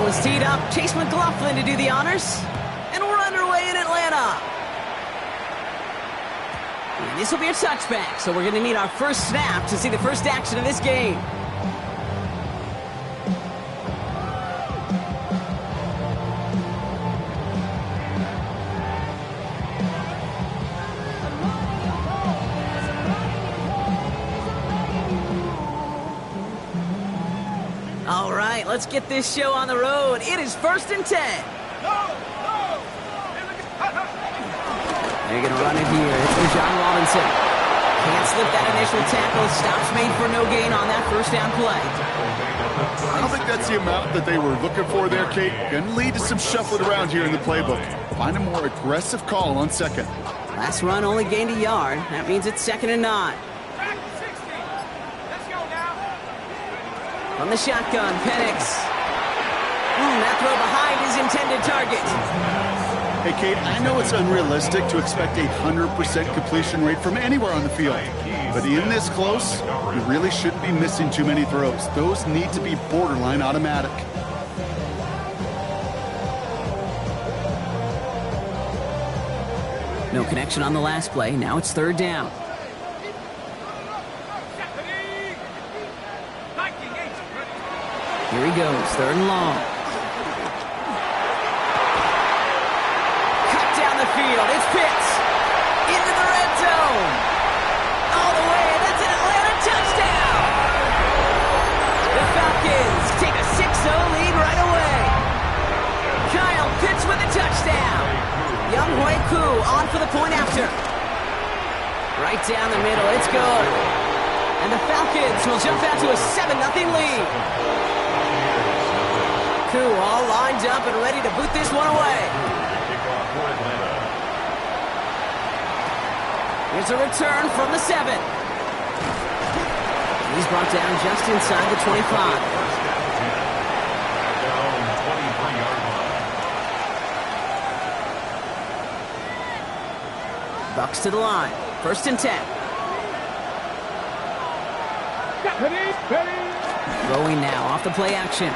ball is teed up. Chase McLaughlin to do the honors. And we're underway in Atlanta. And this will be a touchback, so we're going to need our first snap to see the first action of this game. All right, let's get this show on the road. It is 1st and 10. They're going to run it here. It's for John Robinson. Can't slip that initial tackle. Stops made for no gain on that first down play. I don't think that's the amount that they were looking for there, Kate. Going to lead to some shuffling around here in the playbook. Find a more aggressive call on second. Last run only gained a yard. That means it's 2nd and 9. From the shotgun, Penix. That throw behind his intended target. Hey, Kate, I know it's unrealistic to expect a 100% completion rate from anywhere on the field. But in this close, you really shouldn't be missing too many throws. Those need to be borderline automatic. No connection on the last play. Now it's 3rd down. Here he goes, 3rd and long. Cut down the field, it's Pitts. Into the red zone. All the way, that's an Atlanta touchdown. The Falcons take a 6-0 lead right away. Kyle Pitts with a touchdown. Younghoe Koo on for the point after. Right down the middle, it's good. And the Falcons will jump out to a 7-0 lead. Koo all lined up and ready to boot this one away. Here's a return from the 7. He's brought down just inside the 25. Bucks to the line. 1st and 10. Throwing now off the play action.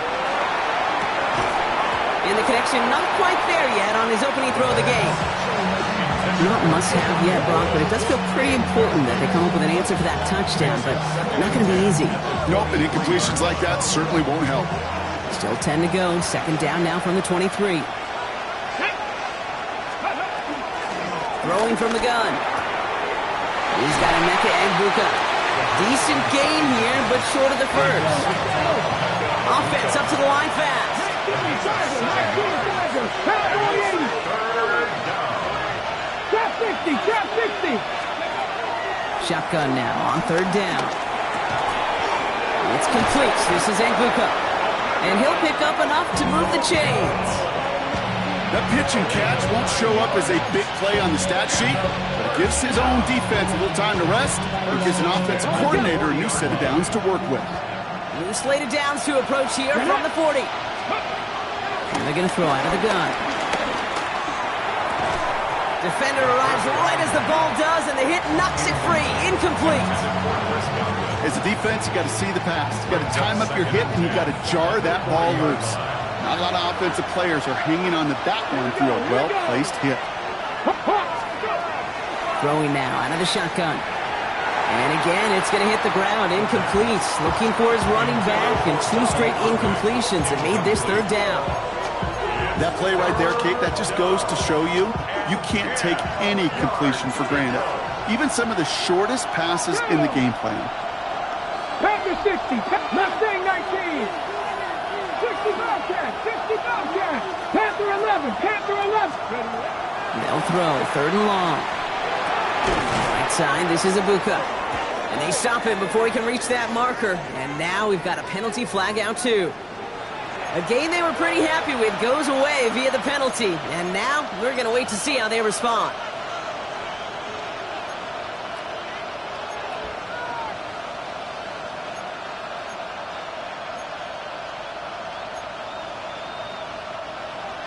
And the connection not quite there yet on his opening throw of the game. Not must-have yet, Brock, but it does feel pretty important that they come up with an answer for that touchdown, but not going to be easy. Nope, and incompletions like that certainly won't help. Still 10 to go. 2nd down now from the 23. Throwing from the gun. He's got Emeka Egbuka. Decent gain here, but short of the first. Offense up to the line fast. Shotgun now on 3rd down. It's complete. This is Egbuka. And he'll pick up enough to move the chains. That pitch and catch won't show up as a big play on the stat sheet, but it gives his own defense a little time to rest. It gives an offensive coordinator a new set of downs to work with. New slate of downs to approach here from the 40. And they're going to throw out of the gun. Defender arrives right as the ball does, and the hit knocks it free. Incomplete. As a defense, you got to see the pass. You got to time up your hit, and you got to jar that ball loose. Not a lot of offensive players are hanging on to that one through a well-placed hit. Throwing now out of the shotgun. And again, it's going to hit the ground. Incomplete. Looking for his running back, and 2 straight incompletions that made this 3rd down. That play right there, Kate, that just goes to show you can't take any completion for granted. Even some of the shortest passes in the game plan. Panther 60, Mustang 19. 60 Bobcat, 60 Bobcat. Panther 11, Panther 11. They'll throw, 3rd and long. Right side, this is Egbuka. And they stop him before he can reach that marker. And now we've got a penalty flag out too. A game they were pretty happy with goes away via the penalty. And now we're going to wait to see how they respond.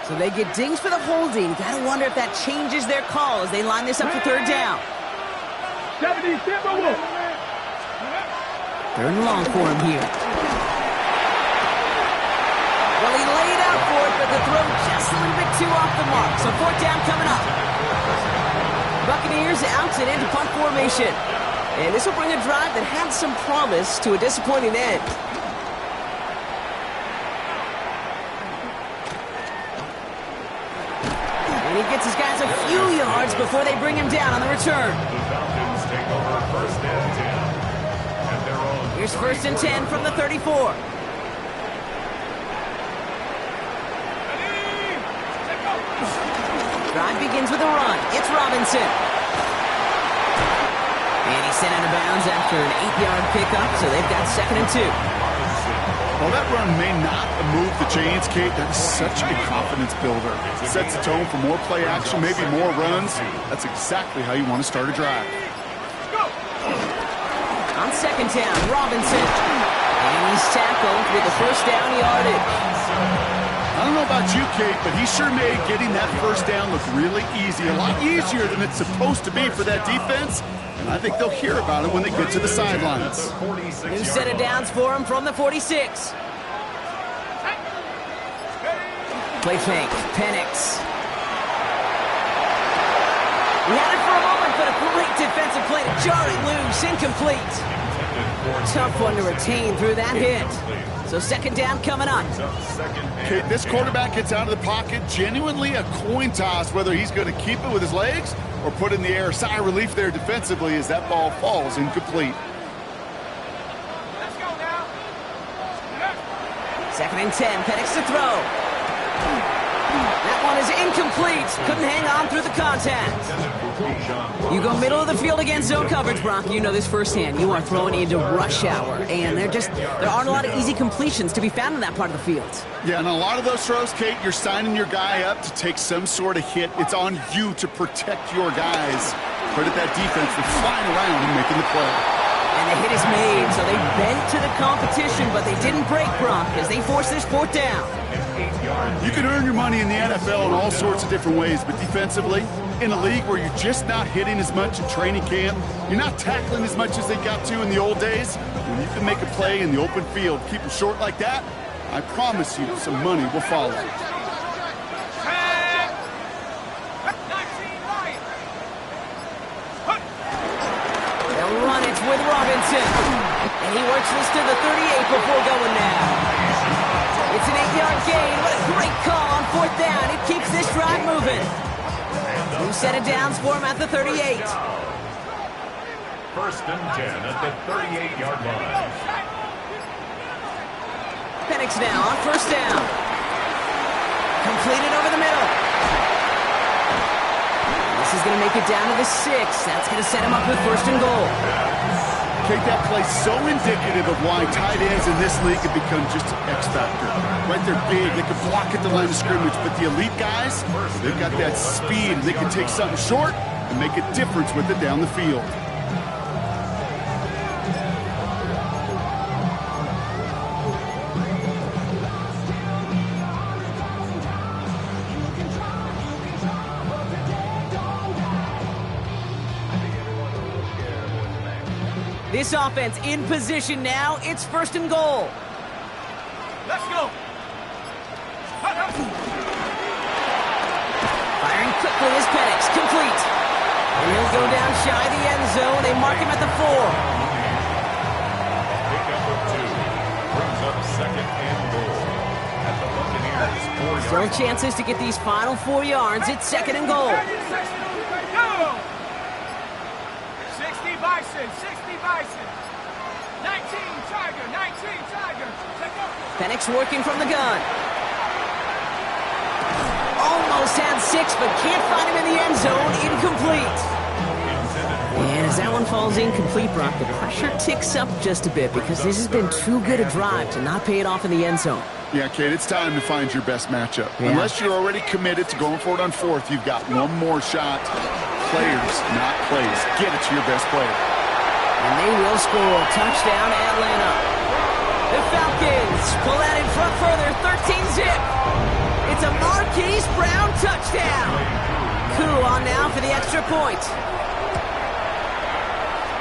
So they get dinged for the holding. Got to wonder if that changes their call as they line this up for 3rd down. 70 Timberwolves. 3rd and long for him here. Well, he laid out for it, but the throw just a little bit too off the mark. So fourth down coming up. Buccaneers out and into punt formation. And this will bring a drive that had some promise to a disappointing end. And he gets his guys a few yards before they bring him down on the return. Here's first and 10 from the 34. Drive begins with a run. It's Robinson. And he's sent out of bounds after an 8-yard pickup, so they've got second and 2. Well, that run may not move the chains, Kate. That is such a confidence builder. It sets the tone for more play action, maybe more runs. That's exactly how you want to start a drive. On second down, Robinson. And he's tackled with the first down yardage. I don't know about you, Kate, but he sure made getting that first down look really easy. A lot easier than it's supposed to be for that defense. And I think they'll hear about it when they get to the sidelines. New set of downs for him from the 46. Play fake, Penix. He had it for a moment, but a great defensive play to jar it loose, incomplete. Tough one to retain through that hit. So second down coming up. Kate, this quarterback gets out of the pocket, genuinely a coin toss whether he's going to keep it with his legs or put it in the air. Sigh of relief there defensively as that ball falls incomplete. Let's go now. Second and 10, Penix to throw. That one is incomplete. Couldn't hang on through the contact. You go middle of the field against zone coverage, Brock. You know this firsthand. You are throwing into rush hour, and there aren't a lot of easy completions to be found in that part of the field. Yeah, and a lot of those throws, Kate, you're signing your guy up to take some sort of hit. It's on you to protect your guys. Credit that defense for flying around and making the play. And the hit is made, so they bent to the competition, but they didn't break, Brock, as they force this fourth down. You can earn your money in the NFL in all sorts of different ways, but defensively, in a league where you're just not hitting as much in training camp, you're not tackling as much as they got to in the old days, when you can make a play in the open field, keep them short like that, I promise you some money will follow. They'll run it with Robinson. And he works this to the 38 before going now. It's an 8-yard gain. What a great call on fourth down. It keeps this drive moving. New set of downs for him at the 38. First and 10 at the 38-yard line. Penix now on first down. Completed over the middle. This is going to make it down to the 6. That's going to set him up with first and goal. Kate, that play's so indicative of why tight ends in this league have become just an X factor. Right, they're big, they can block at the line of scrimmage, but the elite guys, they've got that speed, and they can take something short and make a difference with it down the field. This offense in position now. It's first and goal. Let's go. Firing quickly is Penix. Complete. And he'll go down shy of the end zone. They mark him at the 4. Pickup of 2 brings up second and goal at the Buccaneers 4 Still yards. chances to get these final 4 yards. It's second and goal. 60 Bison, 60 Bison. 19 Tiger, 19 Tiger. Penix working from the gun. Almost had 6, but can't find him in the end zone. Incomplete. And as that one falls incomplete, Brock, the pressure ticks up just a bit because this has been too good a drive to not pay it off in the end zone. Yeah, Kate, it's time to find your best matchup. Yeah. Unless you're already committed to going for it on fourth, you've got one more shot. Players, not plays. Get it to your best player. And they will score. Touchdown, Atlanta. The Falcons pull out in front further, 13-zip. It's a Marquise Brown touchdown. Koo on now for the extra point.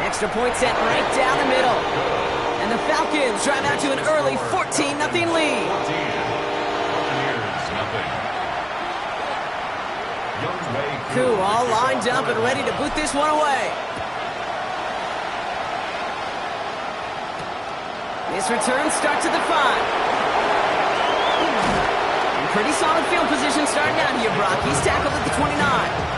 Extra point set right down the middle. And the Falcons drive out to an early 14-0 lead. Ku all lined up and ready to boot this one away. This return starts at the 5. Pretty solid field position starting out here, Brock. He's tackled at the 29.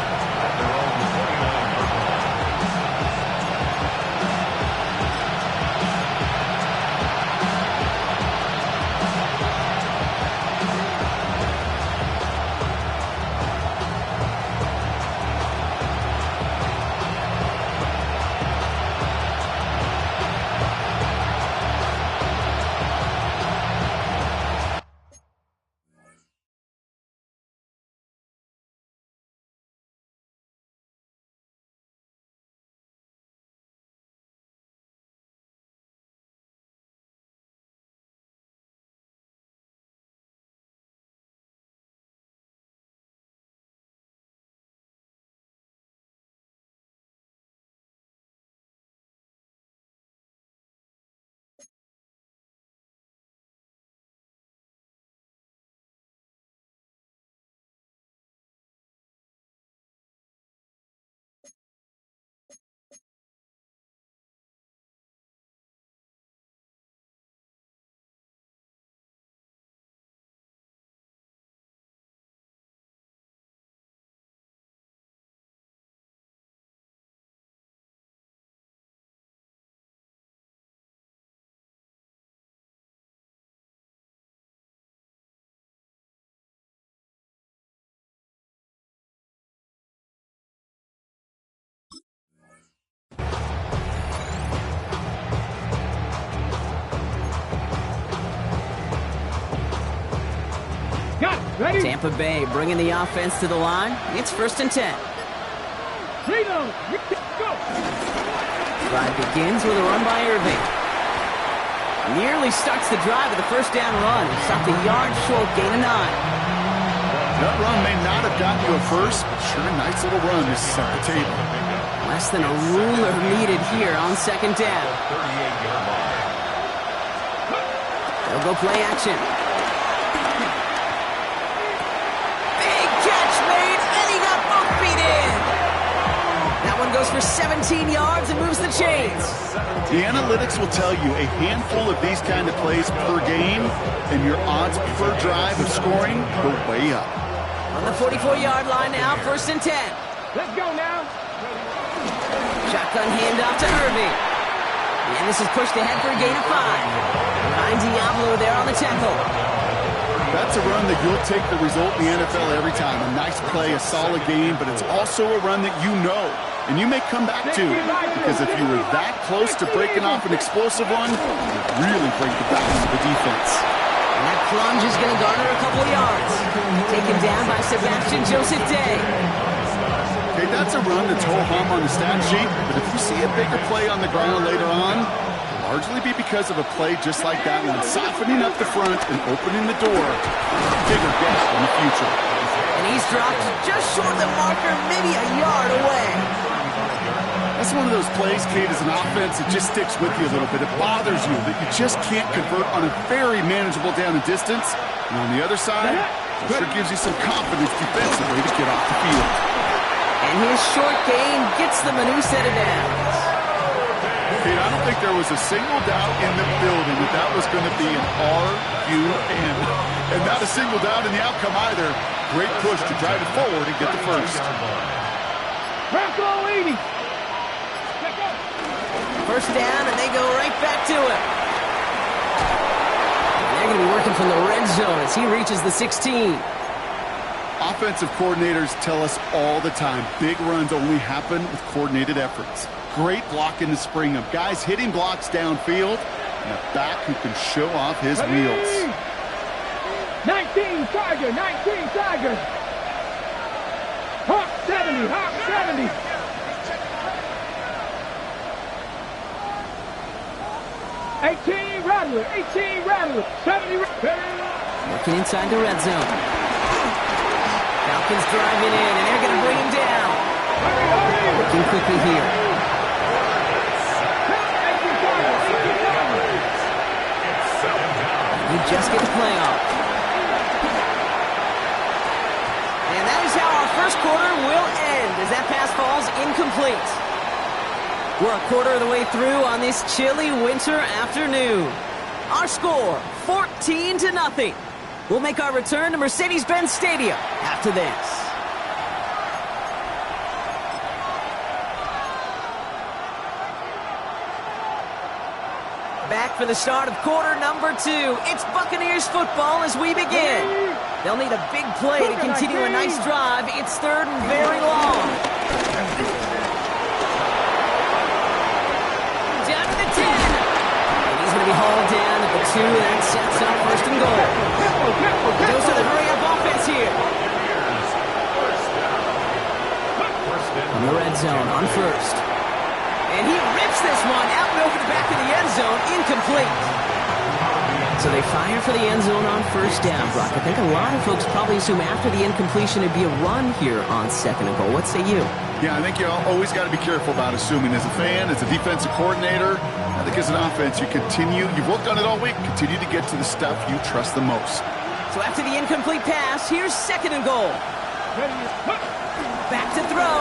Ready? Tampa Bay bringing the offense to the line. It's 1st and 10. Reload. Go. Drive begins with a run by Irving. Nearly starts the drive with a first down run. He stopped a yard short, gain of 9. That run may not have gotten you a first, but sure a nice little run to set the table. Less than a ruler needed here on 2nd down. 38-yard line. They'll go play action. Big catch made, and he got both feet in. That one goes for 17 yards and moves the chains. The analytics will tell you a handful of these kind of plays per game, and your odds per drive of scoring go way up. On the 44-yard line now, 1st and 10. Let's go now. Shotgun handoff to Irving. And this is pushed ahead for a gain of 5. Ryan Diablo there on the tackle. That's a run that you'll take the result in the NFL every time. A nice play, a solid game, but it's also a run that you know, and you may come back to, because if you were that close to breaking off an explosive run, it would really break the balance of the defense. And that plunge is going to garner a couple of yards. Taken down by Sebastian Joseph Day. Okay, that's a run that's ho-hum on the stat sheet, but if you see a bigger play on the ground later on, it'll largely be because of a play just like that one, softening up the front and opening the door for a bigger gap in the future. And he's dropped just short of the marker, maybe a yard away. That's one of those plays, Kate, as an offense, it just sticks with you a little bit. It bothers you that you just can't convert on a very manageable down and distance. And on the other side, it sure gives you some confidence defensively to get off the field. And his short gain gets them a new set of downs. Kate, I don't think there was a single doubt in the building that that was going to be an RUN. And not a single doubt in the outcome either. Great push to drive it forward and get the first. Bronco 80. First down, and they go right back to it. They're going to be working from the red zone as he reaches the 16. Offensive coordinators tell us all the time, big runs only happen with coordinated efforts. Great blocking to spring them. Guys hitting blocks downfield, and a back who can show off his wheels. 19 Tiger, 19 Tiger. Hawk 70, Hawk 70. 18 Rattler, 18 Rattler, 70 Rattler. Working inside the red zone. Falcons driving in, and they're going to bring him down. Working quickly here. You just get the play off. And that is how our first quarter will end. incomplete. We're a quarter of the way through on this chilly winter afternoon. Our score, 14-0. We'll make our return to Mercedes-Benz Stadium after this. Back for the start of quarter number 2. It's Buccaneers football as we begin. They'll need a big play to continue a nice drive. It's third and very long. Down to the 10. And he's going to be hauled down at the 2. That sets up first and goal. Goes to the hurry-up offense here. On the red zone on first. And he rips this one out and over the back of the end zone. Incomplete. So they fire for the end zone on first down, Brock. I think a lot of folks probably assume after the incompletion it'd be a run here on second and goal. What say you? Yeah, I think you always got to be careful about assuming. As a fan, as a defensive coordinator, I think as an offense, you've worked on it all week, continue to get to the stuff you trust the most. So after the incomplete pass, here's second and goal. Back to throw.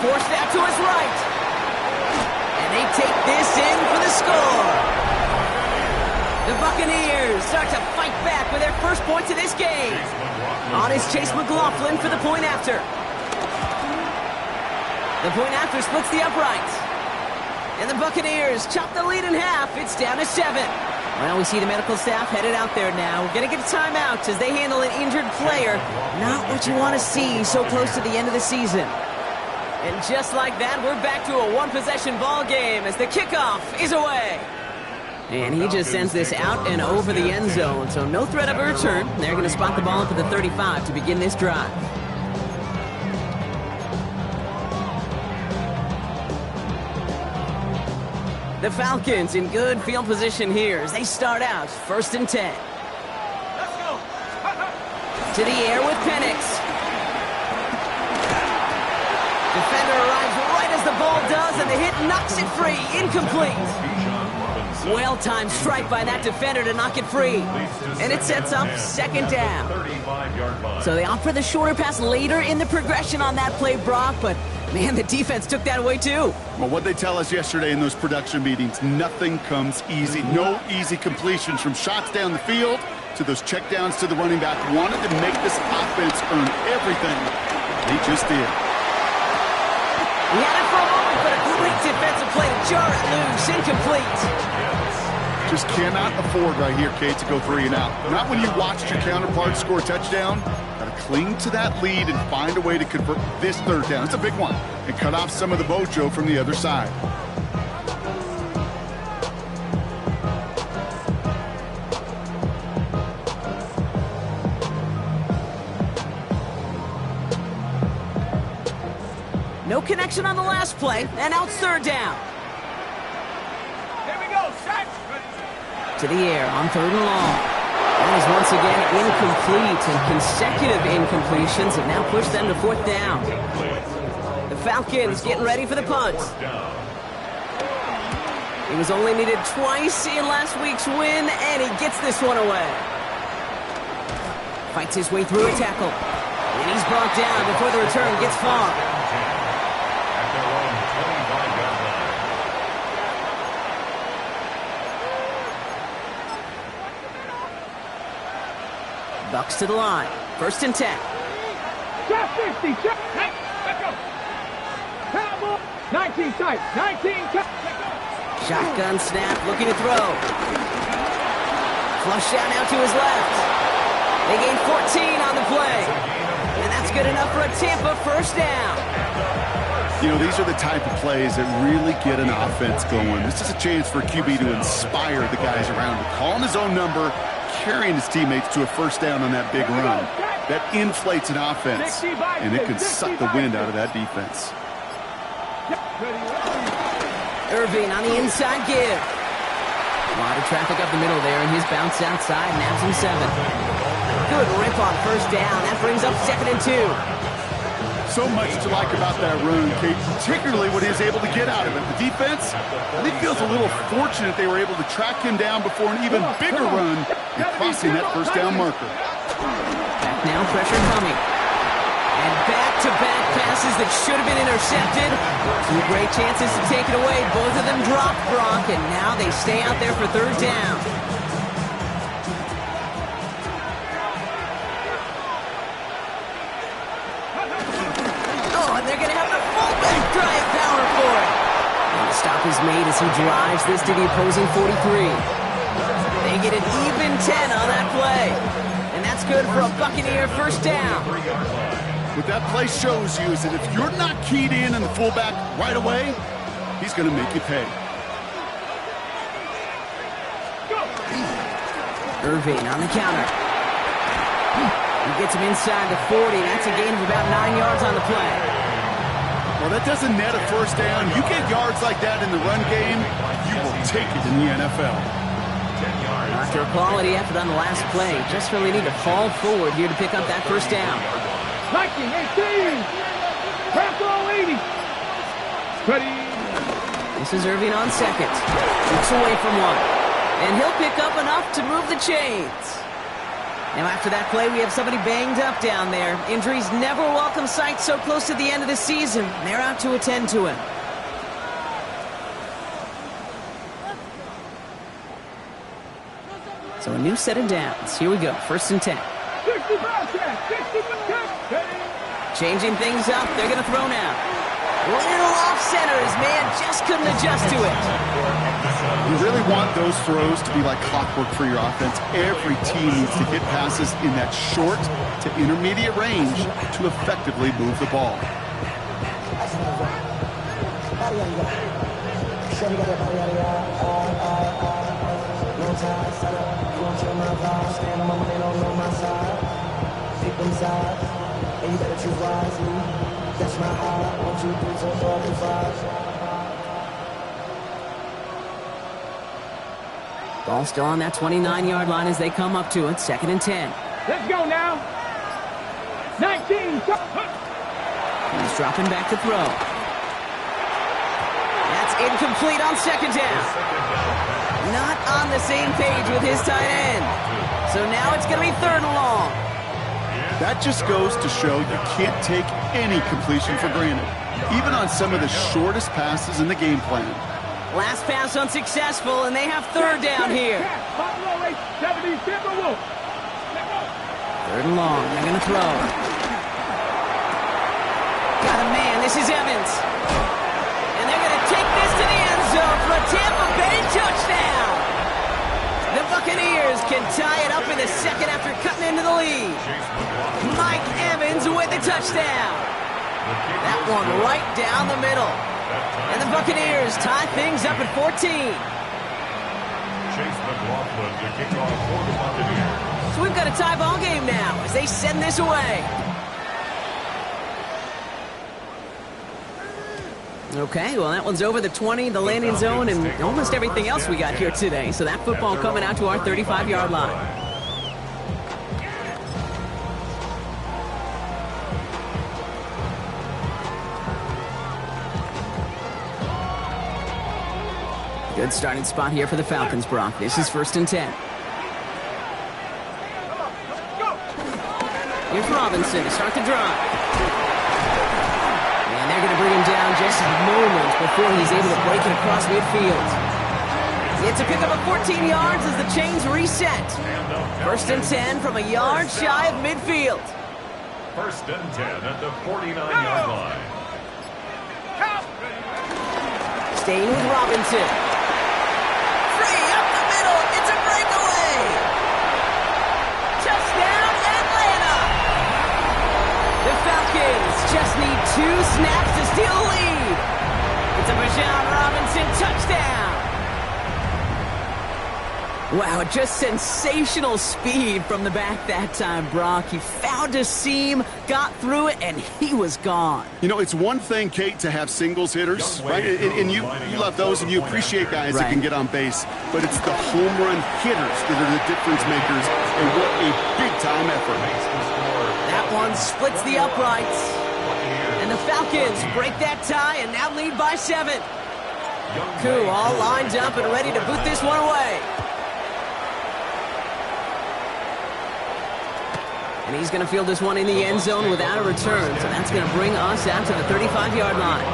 Forced out to his right. And they take this in for the score. The Buccaneers start to fight back with their first points of this game. On is Chase McLaughlin for the point after. The point after splits the uprights. And the Buccaneers chop the lead in half. It's down to 7. Well, we see the medical staff headed out there now. We're going to get a timeout as they handle an injured player. Not what you want to see so close to the end of the season. And just like that, we're back to a one-possession ball game as the kickoff is away. And he just sends this out and over the end zone, so no threat of a return. They're going to spot the ball up at the 35 to begin this drive. The Falcons in good field position here as they start out first and 10. Let's go. To the air with Penix. Defender arrives right as the ball does, and the hit knocks it free. Incomplete. Well-timed strike by that defender to knock it free. And it sets up second down. So they opt for the shorter pass later in the progression on that play, Brock, but man, the defense took that away too. Well, what they tell us yesterday in those production meetings, nothing comes easy. No easy completions from shots down the field to those checkdowns to the running back. Wanted to make this offense earn everything. They just did. He had it for a moment, but a great defensive play to jar it loose. Incomplete. Just cannot afford right here, Kate, to go 3 and out. Not when you watched your counterpart score a touchdown. Got to cling to that lead and find a way to convert this third down. It's a big one. And cut off some of the mojo from the other side. No connection on the last play, and now it's third down. Here we go. Set. To the air on third and long. That is once again incomplete, and consecutive incompletions have now pushed them to fourth down. The Falcons getting ready for the punt. He was only needed twice in last week's win, and he gets this one away. Fights his way through a tackle. And he's brought down before the return gets far. Bucks to the line. First and 10. Shot 50. Shot. Hey, let's go. Cowboy. 19 tight. 19 tight. Shotgun snap, looking to throw. Flush out now to his left. They gain 14 on the play. And that's good enough for a Tampa first down. You know, these are the type of plays that really get an offense going. This is a chance for QB to inspire the guys around him. Calling his own number, carrying his teammates to a first down on that big run. That inflates an offense, and it can suck the wind out of that defense. Irving on the inside give. A lot of traffic up the middle there, and his bounce outside nabs him 7. Good rip on first down. That brings up second and 2. So much to like about that run, Kate, particularly what he was able to get out of it. The defense, I think, feels a little fortunate they were able to track him down before an even bigger run and crossing that first down marker. Back now, pressure coming. And back-to-back passes passes that should have been intercepted. Two great chances to take it away. Both of them dropped, Brock, and now they stay out there for third down. Oh, and they're going to have the fullback drive power for it. And the stop is made as he drives this to the opposing 43. They get an even 10 on that play. And that's good for a Buccaneer first down. What that play shows you is that if you're not keyed in the fullback right away, he's going to make you pay. Irving on the counter. He gets him inside the 40. That's a gain of about 9 yards on the play. Well, that doesn't net a first down. You get yards like that in the run game, you will take it in the NFL. After a quality effort on the last play, just really need to fall forward here to pick up that first down. 19-18. Tackle 80. Ready. This is Irving on second. Looks away from one. And he'll pick up enough to move the chains. Now after that play, we have somebody banged up down there. Injuries never a welcome sight so close to the end of the season. They're out to attend to him. So a new set of downs. Here we go. First and 10. 65 10. 65 10. Changing things up. They're going to throw now. A little off center. His man just couldn't adjust to it. You really want those throws to be like clockwork for your offense. Every team needs to hit passes in that short to intermediate range to effectively move the ball. Ball still on that 29-yard line as they come up to it. Second and 10. Let's go now. 19. He's dropping back to throw. That's incomplete on second down. Not on the same page with his tight end. So now it's going to be third and long. That just goes to show you can't take any completion for granted, even on some of the shortest passes in the game plan. Last pass unsuccessful, and they have third down here. Third and long. They're going to throw. Got a man. This is Evans. And they're going to take this to the end zone for a Tampa Bay touchdown. The Buccaneers can tie it up in the second after cutting into the lead. Mike Evans with the touchdown. That one right down the middle. And the Buccaneers tie things up at 14. Chase McLaughlin to kick off for the Buccaneers. So we've got a tie ball game now as they send this away. Okay, well, that one's over the 20, the landing zone, and almost everything else we got here today. So that football coming out to our 35-yard line. Good starting spot here for the Falcons, Brock. This is first and 10. Here's Robinson to start the drive. And they're going to bring him down just moments before he's able to break it across midfield. It's a pickup of 14 yards as the chains reset. First and 10 from a yard shy of midfield. First and 10 at the 49-yard line. Staying with Robinson. Free up the middle. It's a breakaway. Touchdown, Atlanta. The Falcons just need 2 snaps to steal the lead. It's a Bijan Robinson touchdown. Wow, just sensational speed from the back that time, Brock. He found a seam, got through it, and he was gone. You know, it's one thing, Kate, to have singles hitters, right? And you love those, and you appreciate guys that can get on base. But it's the home run hitters that are the difference makers, and what a big-time effort. That one splits the uprights. And the Falcons break that tie and now lead by 7. Koo all lined up and ready to boot this one away. And he's going to field this one in the end zone without a return. So that's going to bring us out to the 35-yard line.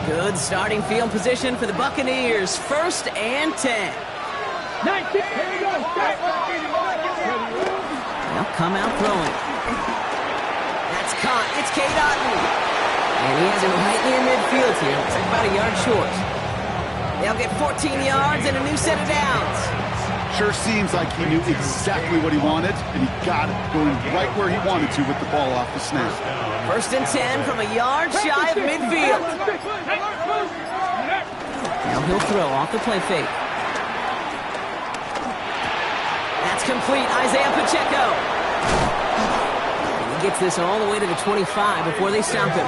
Good starting field position for the Buccaneers. 1st and 10. 19. Here we go. They'll come out throwing. That's caught. It's Cade Otton. And he has it right near midfield here. Looks like about a yard short. They'll get 14 yards and a new set of downs. Sure seems like he knew exactly what he wanted, and he got it, going right where he wanted to with the ball off the snap. 1st and 10 from a yard shy of midfield. Now he'll throw off the play fake. That's complete. Isaiah Pacheco. And he gets this all the way to the 25 before they stop him.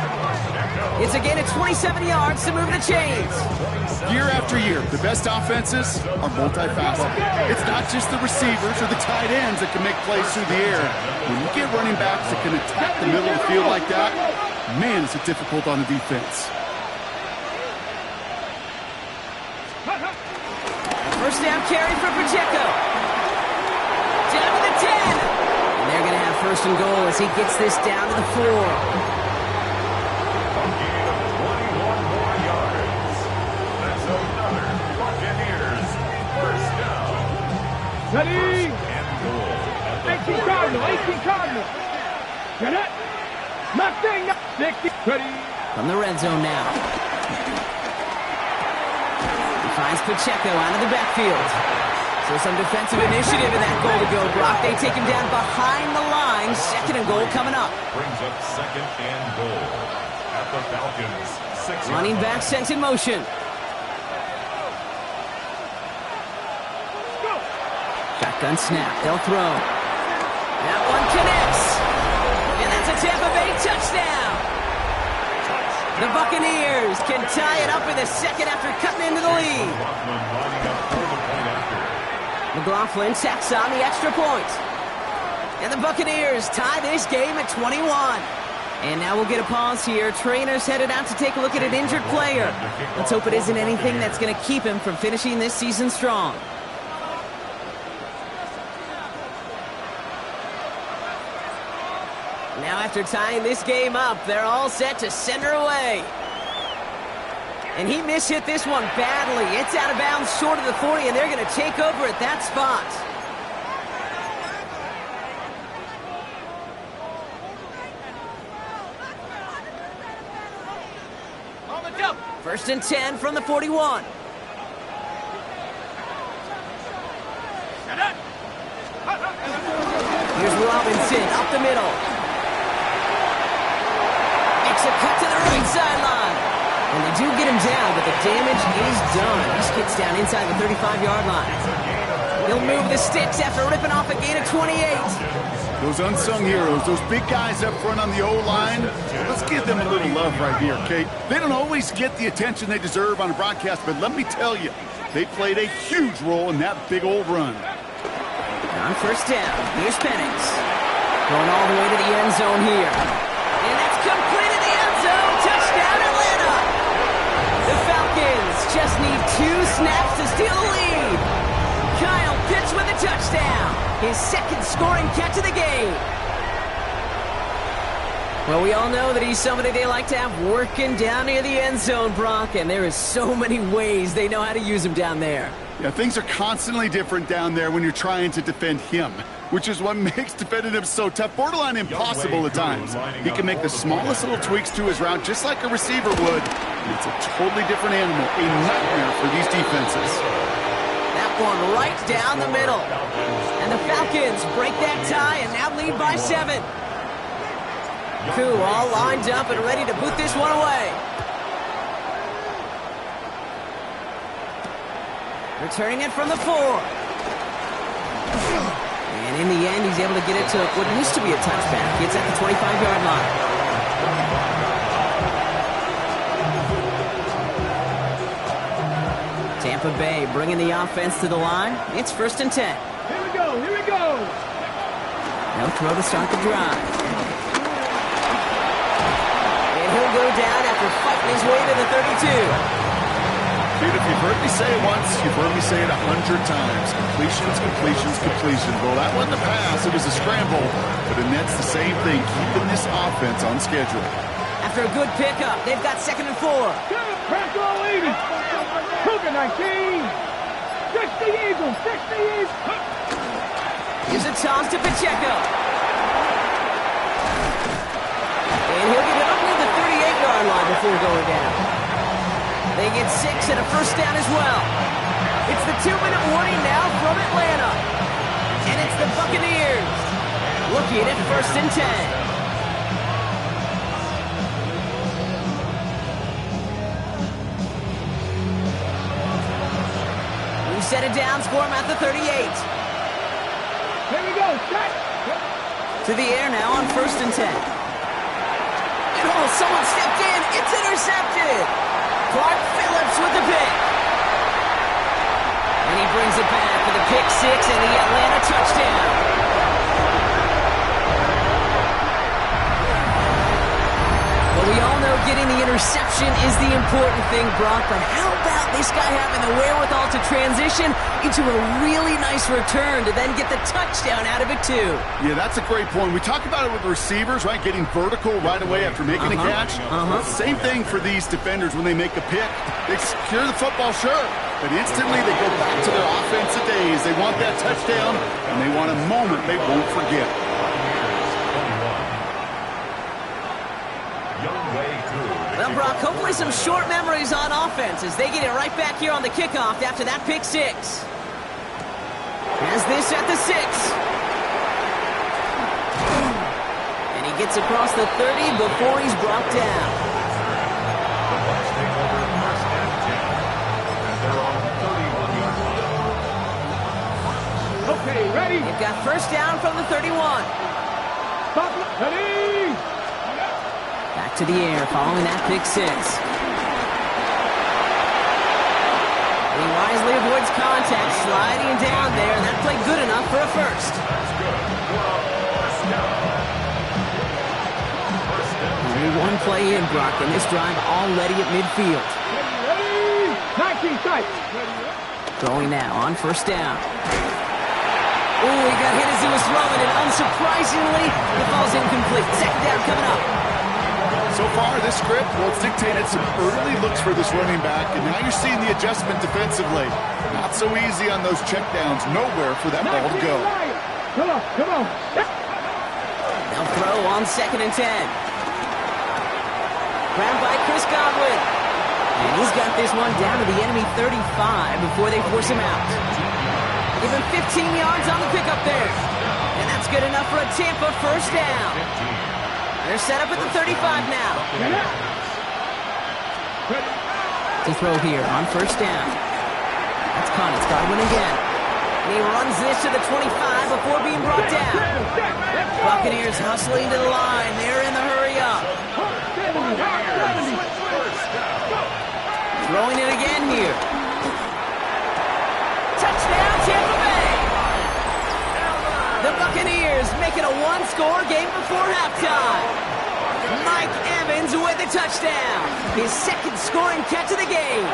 It's a gain of 27 yards to move the chains. Year after year, the best offenses are multifaceted. It's not just the receivers or the tight ends that can make plays through the air. When you get running backs that can attack the middle of the field like that, man, is it difficult on the defense. First down carry for Pacheco. Down to the 10. And they're going to have 1st and goal as he gets this down to the 4. Ready? 18 Cardinal. 18 Cardinal. Get it? Mustang. 60. Ready? From the red zone now. He finds Pacheco out of the backfield. So some defensive initiative in that goal to go, Brock. They take him down behind the line. 2nd and goal coming up. Brings up 2nd and goal at the Falcons. 6 Running back sent in motion. Shotgun snap. They'll throw. That one connects. And that's a Tampa Bay touchdown. The Buccaneers can tie it up in the 2nd after cutting into the lead. McLaughlin tacks on the extra point. And the Buccaneers tie this game at 21. And now we'll get a pause here. Trainer's headed out to take a look at an injured player. Let's hope it isn't anything that's going to keep him from finishing this season strong. Now after tying this game up, they're all set to send her away. And he mishit this one badly. It's out of bounds short of the 40, and they're going to take over at that spot. On the jump. 1st and 10 from the 41. Here's Robinson up the middle. Makes a cut to the right sideline. And they do get him down, but the damage is done. This kid's down inside the 35-yard line. He'll move the sticks after ripping off a gain of 28. Those unsung heroes, those big guys up front on the O-line, let's give them a little love right here, Kate. They don't always get the attention they deserve on a broadcast, but let me tell you, they played a huge role in that big old run. On 1st down, here's Penix. Going all the way to the end zone here. And that's completed the end zone. Touchdown, Atlanta. The Falcons just need 2 snaps to steal the lead. Kyle Pitts with a touchdown. His 2nd scoring catch of the game. Well, we all know that he's somebody they like to have working down near the end zone, Brock, and there is so many ways they know how to use him down there. Yeah, things are constantly different down there when you're trying to defend him, which is what makes defending him so tough, borderline impossible at times. He can make the smallest little tweaks to his route just like a receiver would. It's a totally different animal, a nightmare for these defenses. That one right down the middle. And the Falcons break that tie and now lead by 7. Koo all lined up and ready to boot this one away. Returning it from the 4. And in the end, he's able to get it to what used to be a touchback. It's at the 25-yard line. Tampa Bay bringing the offense to the line. It's 1st and 10. Here we go. Here we go. No throw to start the drive. And he'll go down after fighting his way to the 32. Kid, if you've heard me say it once, you've heard me say it 100 times. Completions, completions, completions. Well, that wasn't a pass. It was a scramble. But the Nets, the same thing, keeping this offense on schedule. After a good pickup, they've got 2nd and 4. Press all leading. Cougar 19. 60 Eagles. 60 Eagles. Here's a toss to Pacheco. And he'll get it up near the 38-yard line before going down. They get 6 and a first down as well. It's the 2-minute warning now from Atlanta. And it's the Buccaneers looking at 1st and 10. We set it down, score them at the 38. Here we go. Set. To the air now on 1st and 10. And oh, someone stepped in. It's intercepted. Clark Phillips with the pick. And he brings it back for the pick 6 and the Atlanta touchdown. Well, we all know getting the interception is the important thing, Brock, but how about this guy having the wherewithal to transition into a really nice return to then get the touchdown out of it, too? Yeah, that's a great point. We talk about it with receivers, right? Getting vertical right away after making a catch. Same thing for these defenders when they make a pick. They secure the football, sure, but instantly they go back to their offensive days. They want that touchdown, and they want a moment they won't forget. Well, Brock, hopefully some short memories on offense as they get it right back here on the kickoff after that pick 6. Has this at the 6. And he gets across the 30 before he's brought down. The Bucs take over 1st and 10. And they're on 31-yard line. Okay, ready. They've got 1st down from the 31. Stop. Ready. Back to the air following that pick 6. And he wisely avoids contact, sliding down there, and that played good enough for a first. That's good. First down. Only one play in, Brock, and this drive already at midfield. Ready. 19 sight. Throwing now on 1st down. Oh, he got hit as he was throwing, and unsurprisingly, the ball's incomplete. 2nd down coming up. So far, this script, well, it's dictated some early looks for this running back, and now you're seeing the adjustment defensively. Not so easy on those checkdowns. Nowhere for that ball to go. Come on, come on. They'll throw on 2nd and 10. Grabbed by Chris Godwin. And he's got this one down to the enemy 35 before they force him out. Give him 15 yards on the pickup there. And that's good enough for a Tampa first down. They're set up at the 35 now. To throw here on 1st down. That's caught. It's Godwin again. And he runs this to the 25 before being brought down. Buccaneers hustling to the line. They're in the hurry up. Throwing it again here. Touchdown, Tampa Bay. The Buccaneers make it a one-score game before halftime. Mike Evans with the touchdown. His 2nd scoring catch of the game.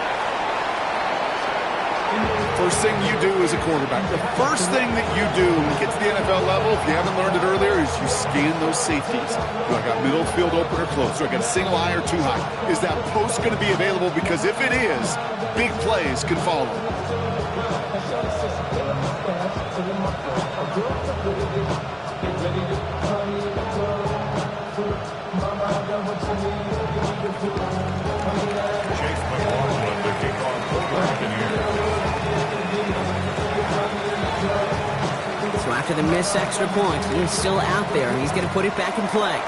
First thing you do as a quarterback, the first thing that you do when you get to the NFL level, if you haven't learned it earlier, is you scan those safeties. Do I got middle field open or close? Do I got a single eye or too high? Is that post going to be available? Because if it is, big plays can follow. Chase McLaughlin with the kickoff for the Buccaneers. So after the missed extra point, he's still out there, and he's going to put it back in play.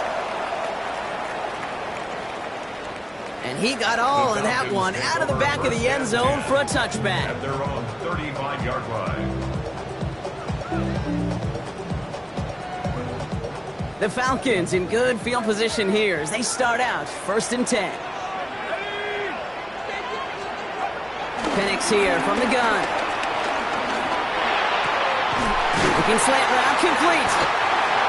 And he got all of that one out of the back of the end zone for a touchback. And they're on 35-yard line. The Falcons in good field position here as they start out 1st and 10. Penix here from the gun. Looking slant route, complete.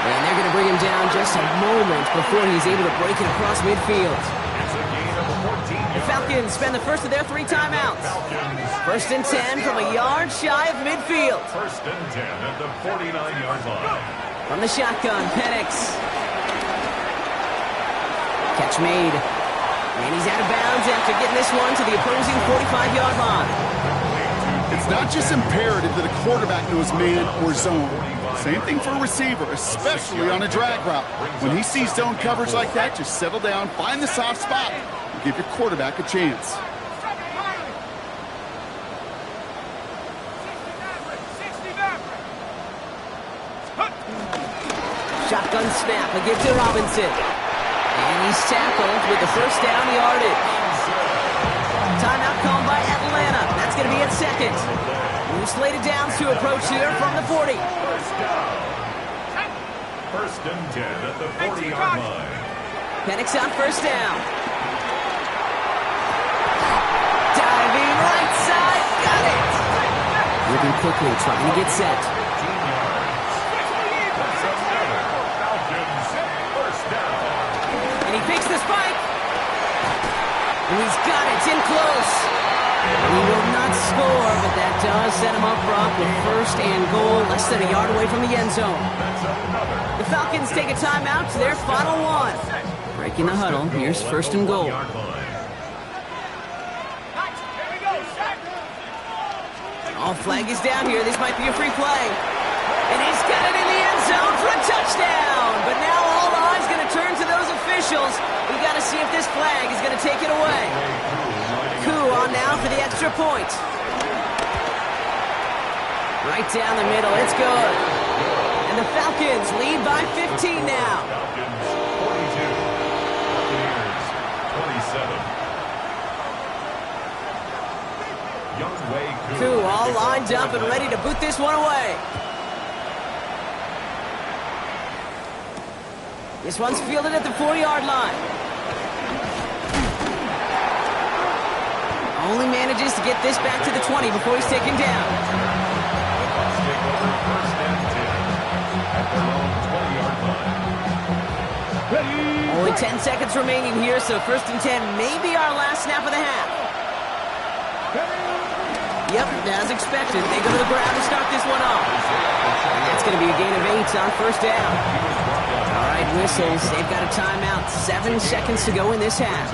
And they're going to bring him down just a moment before he's able to break it across midfield. It's a gain of 14 yards. Falcons spend the first of their 3 timeouts. First and 10 from a yard shy of midfield. First and 10 at the 49-yard line. From the shotgun, Penix. Catch made. And he's out of bounds after getting this one to the opposing 45-yard line. It's not just imperative that a quarterback knows man or zone. Same thing for a receiver, especially on a drag route. When he sees zone coverage like that, just settle down, find the soft spot, and give your quarterback a chance. Shotgun snap, they give to Robinson. And he's tackled with the first down yardage. Timeout called by Atlanta. That's going to be at second. New slated downs to approach here from the 40. First and 10 at the 40-yard line. Penix out first down. Diving right side, got it. Moving quickly, trying to get set. 15 yards. That's another Falcons first down. And he picks the spike. And he's got it in close. He will not score, but that does set him up, Brock, with first and goal, less than a yard away from the end zone. The Falcons take a timeout to their final one. Breaking the huddle, here's first and goal. All flag is down here. This might be a free play. And he's got it in the end zone for a touchdown. But now all eyes going to turn to those officials. We got to see if this flag is going to take it away. Koo on now for the extra point. Right down the middle. It's good. And the Falcons lead by 15 now. Falcons 42. Buccaneers 27. Younghoe Koo all lined up and ready to boot this one away. This one's fielded at the 4-yard line. Only manages to get this back to the 20 before he's taken down. Bucs take over first and 10 at their own 20-yard line. Only 10 seconds remaining here, so first and 10 may be our last snap of the half. Yep, as expected, they go to the ground to start this one off. And that's going to be a gain of 8 on first down. All right, whistles. They've got a timeout. 7 seconds to go in this half.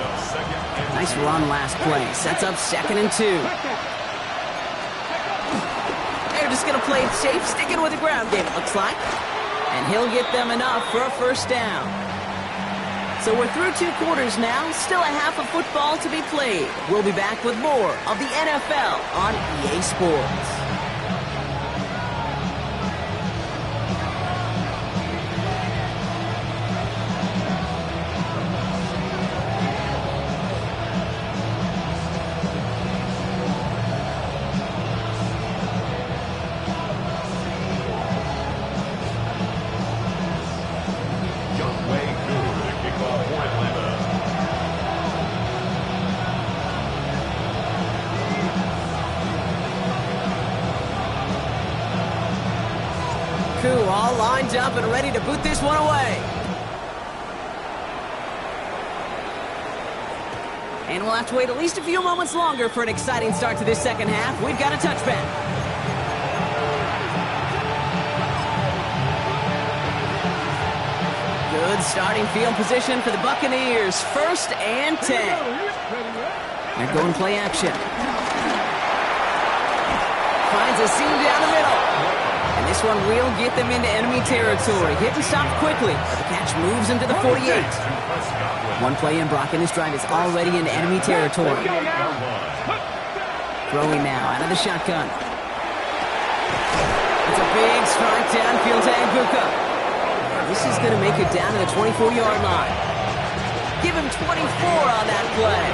Nice run last play. Sets up second and 2. They're just going to play it safe, sticking with the ground game, it looks like. And he'll get them enough for a first down. So we're through 2 quarters now. Still a half of football to be played. We'll be back with more of the NFL on EA Sports. Koo all lined up and ready to boot this one away. And we'll have to wait at least a few moments longer for an exciting start to this second half. We've got a touchback. Good starting field position for the Buccaneers. First and 10. They're going play action. Finds a seam down the middle. And this one will get them into enemy territory. Hit and stop quickly. But the catch moves him to the 48. One play in, Brock, and this drive is already into enemy territory. Throwing now out of the shotgun. It's a big strike downfield to Anguka. This is going to make it down to the 24-yard line. Give him 24 on that play.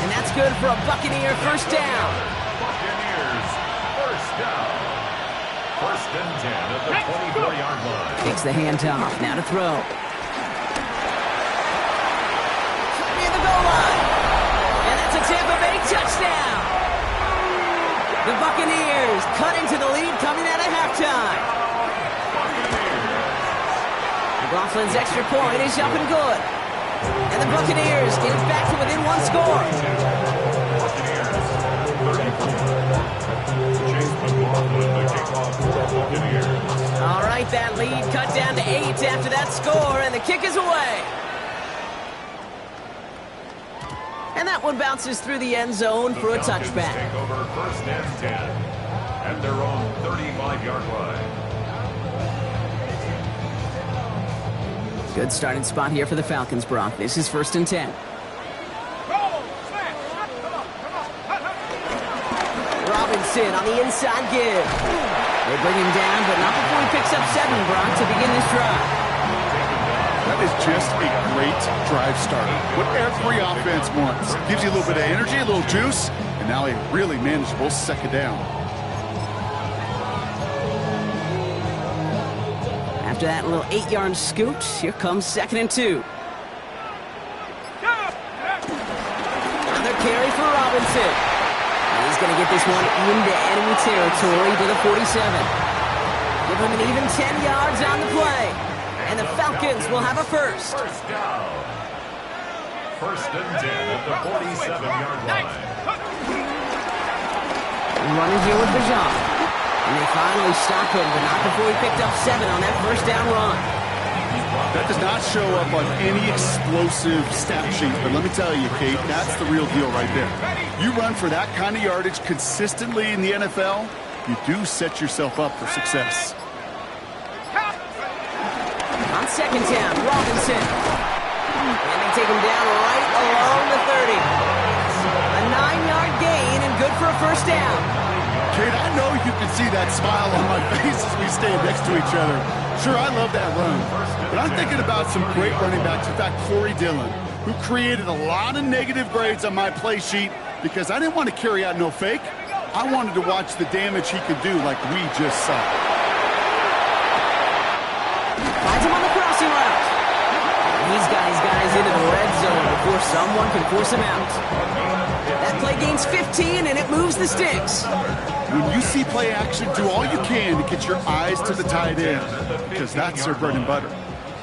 And that's good for a Buccaneer first down. Buccaneers first down. First and 10 at the 24-yard line. Takes the handoff. Now to throw. Near the goal line. And that's a Tampa Bay touchdown. The Buccaneers cut into the lead coming out of halftime. McLaughlin's extra point is up and good. And the Buccaneers get it back to within one score. All right, that lead cut down to 8 after that score, and the kick is away. And that one bounces through the end zone for a touchback. Take over first and 10 at their own 35-yard line. Good starting spot here for the Falcons, Brock. This is first and 10. Robinson on the inside give. They bring him down, but not before he picks up 7, Brock, to begin this drive. That is just a great drive starter. What every offense wants. Gives you a little bit of energy, a little juice, and now a really manageable second down. After that little 8-yard scoot, here comes second and 2. Another carry for Robinson. He's going to get this one into enemy territory to the 47. Give him an even 10 yards on the play. And the Falcons will have a first. First down. First and 10 at the 47-yard line. Running here with Bijan. And they finally stop him, but not before he picked up 7 on that first down run. That does not show up on any explosive stat sheet, but let me tell you, Kate, that's the real deal right there. You run for that kind of yardage consistently in the NFL, you do set yourself up for success. On second down, Robinson. And they take him down right along the 30. A 9-yard gain and good for a first down. Kate, I know you can see that smile on my face as we stand next to each other. Sure, I love that run, but I'm thinking about some great running backs. In fact, Corey Dillon, who created a lot of negative grades on my play sheet because I didn't want to carry out no fake. I wanted to watch the damage he could do like we just saw. Finds him on the crossing route. He's got his guys into the red zone before someone can force him out. That play gains 15, and it moves the sticks. When you see play action, do all you can to get your eyes to the tight end, because that's their bread and butter.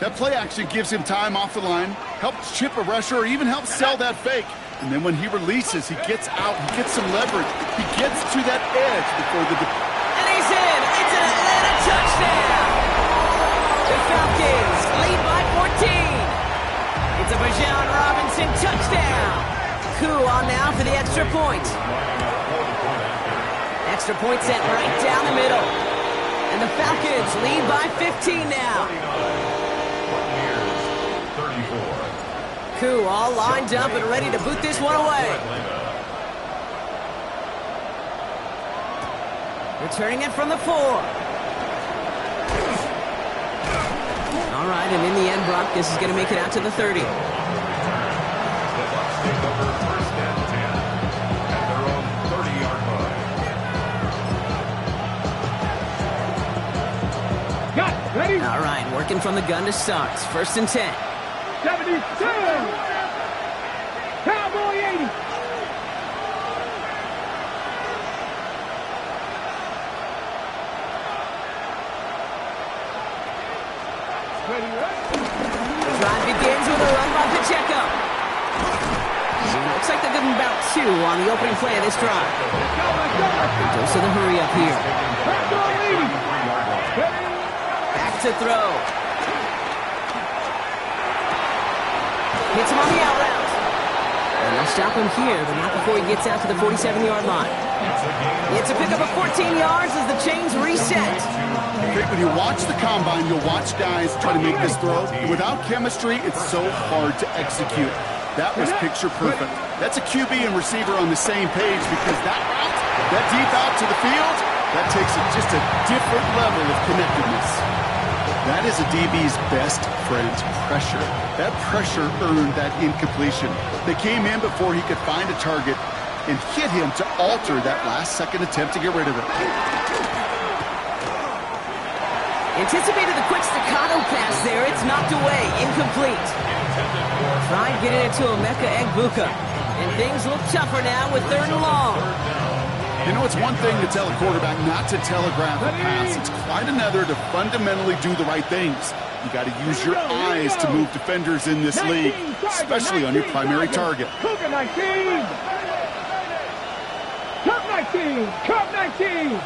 That play action gives him time off the line, helps chip a rusher, or even helps sell that fake. And then when he releases, he gets out, he gets some leverage. He gets to that edge before the... And he's in! It's an Atlanta touchdown! The Falcons lead by 14. It's a Bijan Robinson touchdown. Koo on now for the extra point. Extra point sent right down the middle. And the Falcons lead by 15 now. Koo all lined up and ready to boot this one away. Returning it from the 4. All right, and in the end, Brock, this is going to make it out to the 30. Ready? All right, working from the gun to start. First and 10. 72. Cowboy 80. The drive begins with a run by Pacheco. Looks like they're getting about 2 on the opening play of this drive. Dose of the hurry up here. Back to throw. Hits him on the out route. And they'll stop him here, but not before he gets out to the 47-yard line. It's a pickup of 14 yards as the chains reset. Okay, when you watch the combine, you'll watch guys try to make this throw. Without chemistry, it's so hard to execute. That was picture perfect. That's a QB and receiver on the same page because that route, that deep out to the field, that takes it just a different level of connectedness. That is a DB's best friend, pressure. That pressure earned that incompletion. They came in before he could find a target and hit him to alter that last-second attempt to get rid of it. Anticipated the quick staccato pass there. It's knocked away. Incomplete. Tried getting it to Emeka Egbuka. And things look tougher now with 3rd and long. You know, it's one thing to tell a quarterback not to telegraph a pass. It's quite another to fundamentally do the right things. You got to use your eyes to move defenders in this league, especially on your primary target. Cougar 19! Cup 19! Cup 19!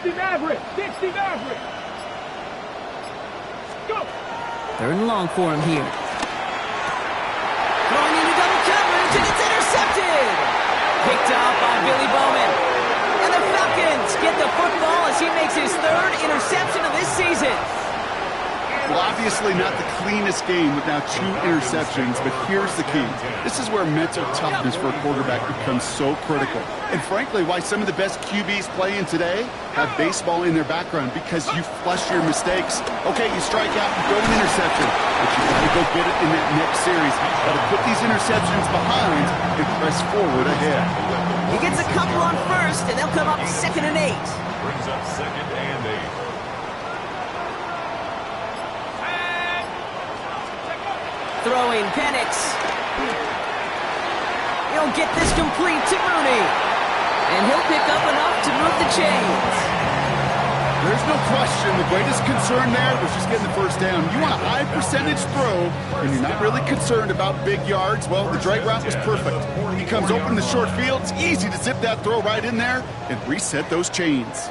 Maverick! 60 Maverick! Go! Third and long for him here. Throwing into double coverage, and it's intercepted! Picked off by Billy Bowman. And the Falcons get the football as he makes his third interception of this season. Well, obviously not the cleanest game with now 2 interceptions, but here's the key. This is where mental toughness for a quarterback becomes so critical. And frankly, why some of the best QBs playing today have baseball in their background, because you flush your mistakes. Okay, you strike out, you throw an interception, but you got to go get it in that next series. Got to put these interceptions behind and press forward ahead. He gets a couple on first, and they'll come up 2nd and 8. Brings up 2nd and 8. Throwing Penix. He'll get this complete to Mooney. And he'll pick up enough to move the chains. There's no question the greatest concern there was just getting the first down. You want a high percentage throw, and you're not really concerned about big yards. Well, the drag route was perfect. He comes open in the short field. It's easy to zip that throw right in there and reset those chains.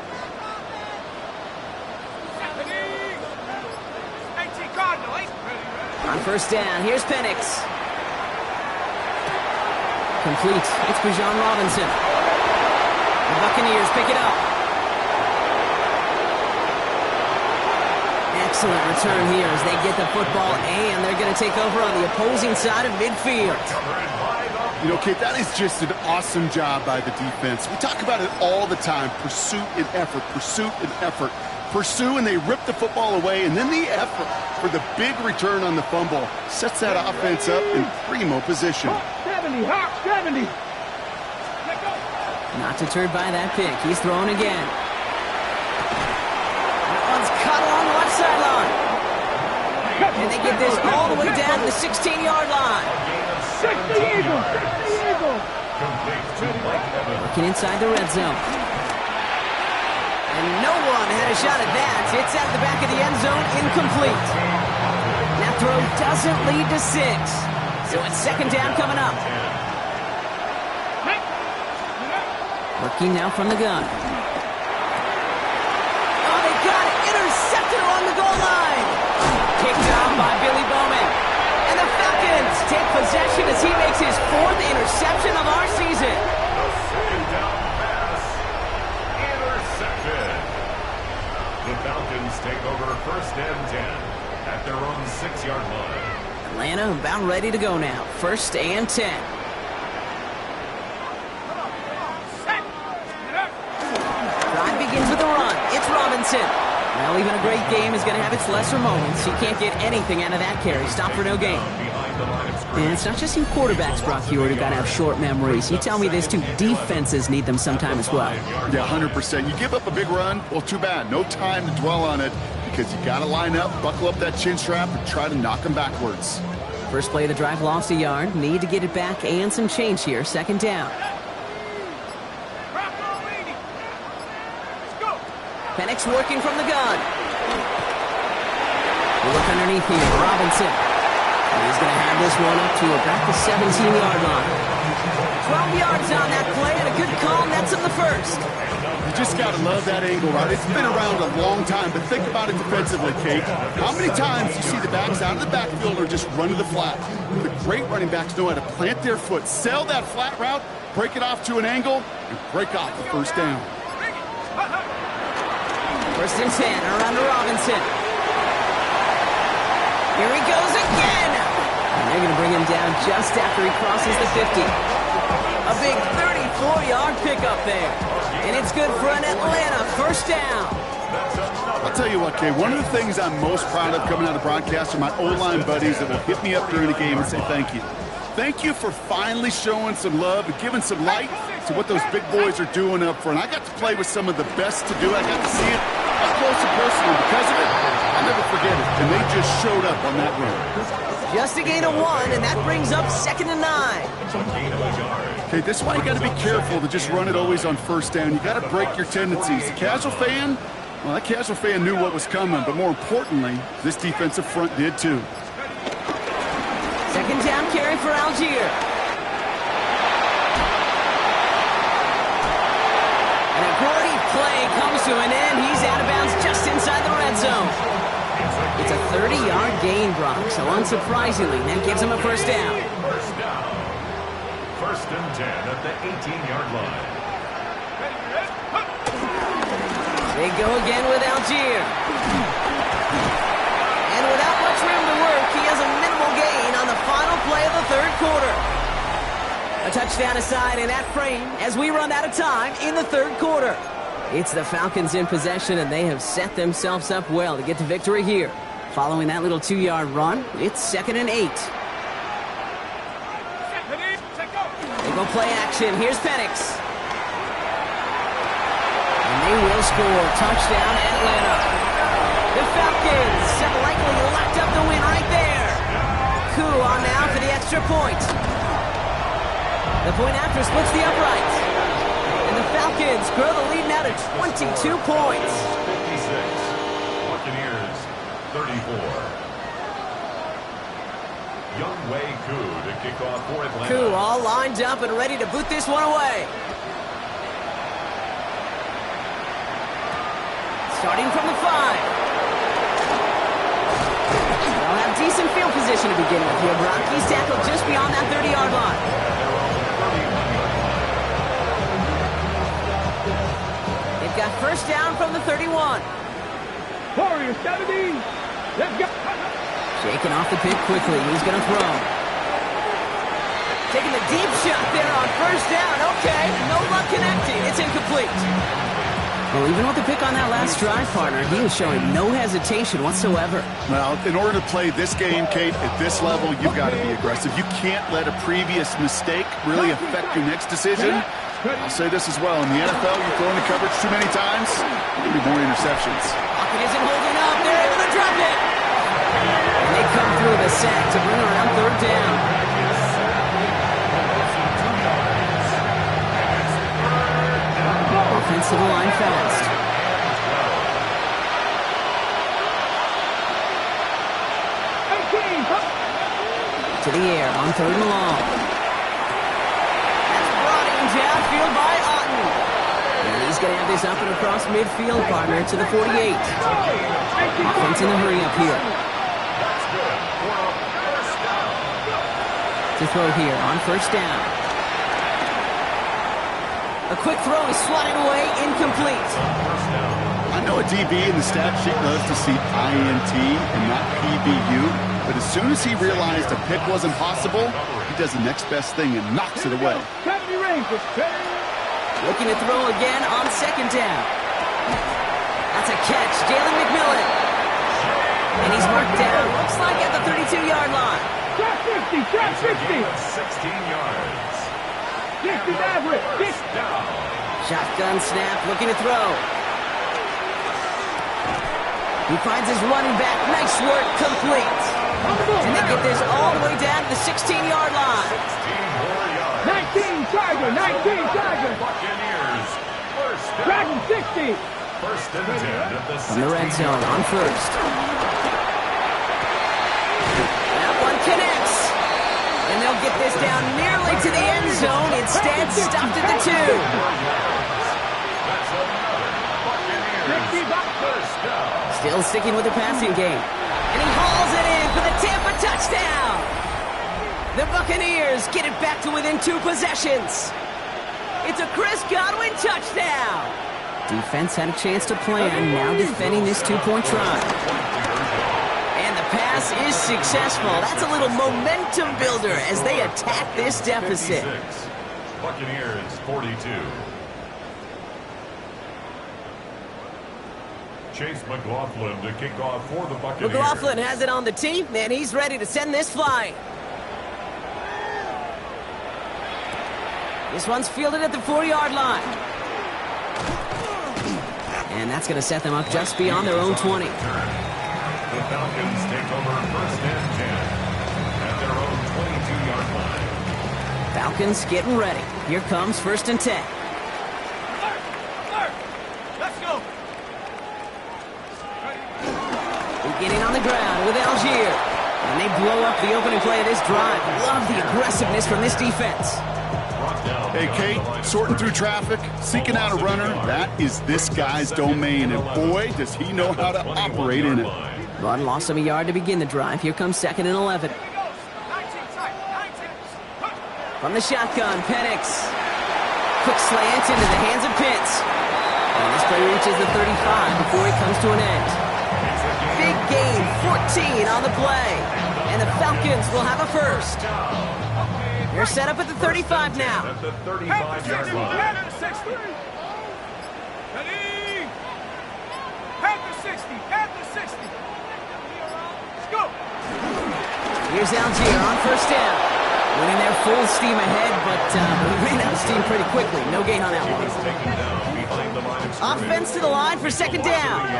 On first down, here's Penix. Complete. It's Bijan Robinson. The Buccaneers pick it up. Excellent return here as they get the football, and they're going to take over on the opposing side of midfield. You know, Kate, that is just an awesome job by the defense. We talk about it all the time. Pursuit and effort, pursuit and effort. Pursue, and they rip the football away, and then the effort for the big return on the fumble sets that offense up in primo position. 70, Hawk 70. Not deterred by that pick. He's throwing again. That one's cut along the left sideline. And they get this all the way down to the 16-yard line. 60 Eagles! 60 Eagles! Working inside the red zone. And no one had a shot at that. It's at the back of the end zone, incomplete. That throw doesn't lead to 6. So it's 2nd down coming up. Working now from the gun. Oh, they got it. Intercepted along the goal line. Picked off by Billy Bowman. And the Falcons take possession as he makes his 4th interception of our season. The Falcons take over 1st and 10 at their own 6-yard line. Atlanta about ready to go now. 1st and 10. Drive begins with a run. It's Robinson. Well, even a great game is going to have its lesser moments. You can't get anything out of that carry. Stop for no gain. And it's not just you quarterbacks, Brock Huard, who got to have short memories. You tell me this too, defenses need them sometime as well. Yeah, 100%. You give up a big run, well, too bad. No time to dwell on it because you got to line up, buckle up that chin strap, and try to knock them backwards. First play of the drive lost a yard. Need to get it back and some change here. 2nd down. Penix working from the gun. Look underneath here. Robinson. He's going to have this one up to about the 17-yard line. 12 yards on that play, and a good call nets him the 1st. You just got to love that angle route. It's been around a long time, but think about it defensively, Kate. How many times you see the backs out of the backfield or just run to the flat? The great running backs know how to plant their foot, sell that flat route, break it off to an angle, and break off the 1st down. 1st and 10, around to Robinson. Here he goes again. And they're going to bring him down just after he crosses the 50. A big 34-yard pickup there. And it's good for an Atlanta 1st down. I'll tell you what, Kay, one of the things I'm most proud of coming out of broadcast are my O-line buddies that will hit me up during the game and say thank you. Thank you for finally showing some love and giving some light to what those big boys are doing up front. I got to play with some of the best to do it. I got to see it up close and personal. Because of it, I I'll never forget it. And they just showed up on that run. Just a gain of 1, and that brings up 2nd and 9. Okay, this is why you got to be careful to just run it always on first down. You got to break your tendencies. The casual fan, well, that casual fan knew what was coming, but more importantly, this defensive front did too. 2nd down carry for Algier. And a Gordy play comes to an end. He's out of bounds just inside the red zone. It's a 30-yard gain, Brock, so unsurprisingly, that gives him a first down. First down. 1st and 10 at the 18-yard line. They go again with Algier. And without much room to work, he has a minimal gain on the final play of the 3rd quarter. A touchdown aside in that frame as we run out of time in the 3rd quarter. It's the Falcons in possession, and they have set themselves up well to get the victory here. Following that little 2-yard run, it's 2nd and 8. They go play action. Here's Penix. And they will score. Touchdown, Atlanta. The Falcons have likely locked up the win right there. Koo on now for the extra point. The point after splits the uprights. And the Falcons grow the lead now to 22 points. 56. Buccaneers 34. Younghoe Koo to kick off for Atlanta. Koo all lined up and ready to boot this one away. Starting from the 5. They'll have decent field position to begin with here, Brock. He's tackled just beyond that 30-yard line. They've got first down from the 31. Warriors 70. Let's go. Shaking off the pick quickly. He's going to throw. Taking the deep shot there on first down. Okay, no luck connecting. It's incomplete. Well, even with the pick on that last drive, partner, he was showing no hesitation whatsoever. Well, in order to play this game, Kate, at this level, you've got to be aggressive. You can't let a previous mistake really affect your next decision. I'll say this as well. In the NFL, you throw into coverage too many times, there'll be more interceptions. Pocket isn't holding up. They're able to drop it. And they come through the sack to bring around 3rd down. Offensive line fast. To the air on 3rd and long. That's brought in downfield by Otten. And he's going to have this up and across midfield, partner, to the 48. Offense in the hurry-up here. To throw here on first down. A quick throw is swatted away, incomplete. I know a DB in the stat sheet loves to see INT and not PBU, but as soon as he realized a pick wasn't possible, he does the next best thing and knocks it away. Looking to throw again on 2nd down. That's a catch, Jalen McMillan. And he's marked down, looks like at the 32-yard line. Drop 50, drop 50. 16 yards. 60 average. Shotgun snap, looking to throw. He finds his running back. Nice work, complete. And they get this all the way down to the 16-yard line. 19 Tiger, 19 Tiger. Buccaneers. First down. Dragon 60. 1st and 10 at the 16. From the red zone on first. That one connects. And they'll get this down nearly to the end zone. Instead, stopped at the 2. That's another Buccaneers. First down. Still sticking with the passing game. And he hauls it in for the Tampa touchdown. The Buccaneers get it back to within 2 possessions. It's a Chris Godwin touchdown. Defense had a chance to plan, now defending this 2-point try. And the pass is successful. That's a little momentum builder as they attack this deficit. 56. Buccaneers 42. Chase McLaughlin to kick off for the Buccaneers. McLaughlin has it on the tee, and he's ready to send this flying. This one's fielded at the 4-yard line. And that's going to set them up just beyond their own 20. the Falcons take over first and 10 at their own 22-yard line. Falcons getting ready. Here comes first and 10. Let's go. Beginning on the ground with Algier. And they blow up the opening play of this drive. Love the aggressiveness from this defense. Hey, Kate, sorting through traffic, seeking out a runner, that is this guy's domain, and boy, does he know how to operate in it. Run lost him a yard to begin the drive. Here comes second and 11. From the shotgun, Penix. Quick slant into the hands of Pitts. And this play reaches the 35 before it comes to an end. Big gain, 14 on the play. And the Falcons will have a first. They're set up at the 35 now. At the 35-yard line. Ready. At the 60. Let's go. Here's Algier on first down. Winning their full steam ahead, but we ran out of steam pretty quickly. No gain on that one. Offense to the line for second down.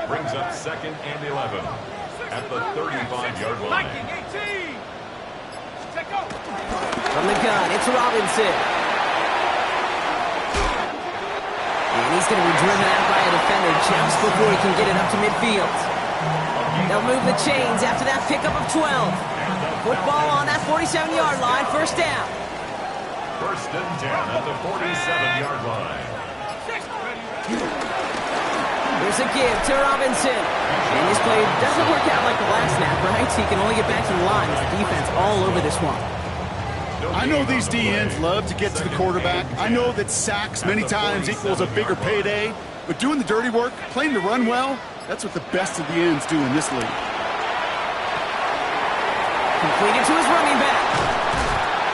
Brings up second and 11 at the 35-yard line. 18. From the gun, it's Robinson. And he's going to be driven out by a defender just before he can get it up to midfield. They'll move the chains after that pickup of 12. Football on that 47-yard line, first down. First and 10 at the 47-yard line. Here's a give to Robinson. And this play doesn't work out like the last snap, right? He can only get back to the line with the defense all over this one. I know these DNs love to get to the quarterback. I know that sacks many times equals a bigger payday, but doing the dirty work, playing to run well, that's what the best of the ends do in this league. Completed to his running back.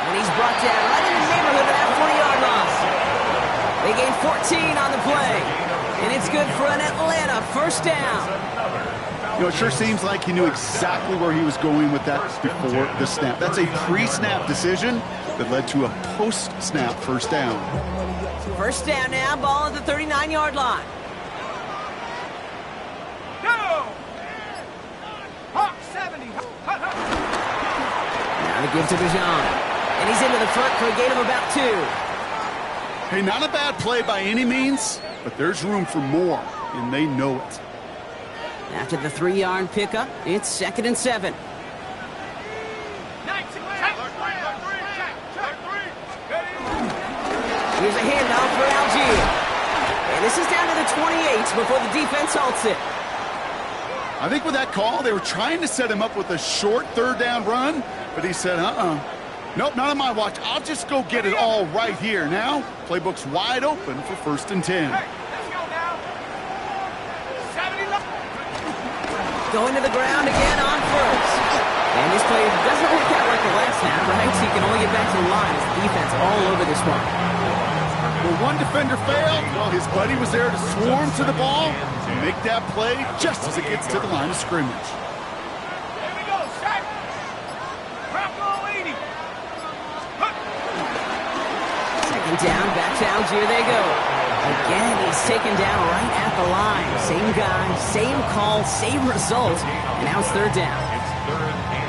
And he's brought down right in the neighborhood of that 40-yard line. They gain 14 on the play. And it's good for an Atlanta first down. You know, it sure seems like he knew exactly where he was going with that before the snap. That's a pre-snap decision that led to a post-snap first down. First down now, ball at the 39-yard line. Go! Hawk 70. Now to give to Bijan. And he's into the front for a gain of about 2. Hey, not a bad play by any means, but there's room for more, and they know it. After the 3-yard pickup, it's second and 7. Here's a handoff for Algier. And this is down to the 28 before the defense halts it. I think with that call, they were trying to set him up with a short third down run, but he said, nope, not on my watch. I'll just go get it all right here. Now, playbook's wide open for first and 10. Going to the ground again on first. And this play doesn't work out like the last snap, right? So he can only get back to the line as the defense all over this one. Well, one defender failed. Well, his buddy was there to swarm to the ball and make that play just as it gets to the line of scrimmage. Here we go, sack. Bronco 80. Second down, back to Algier they go. Again, he's taken down right at the line. Same guy, same call, same result. And now it's third down.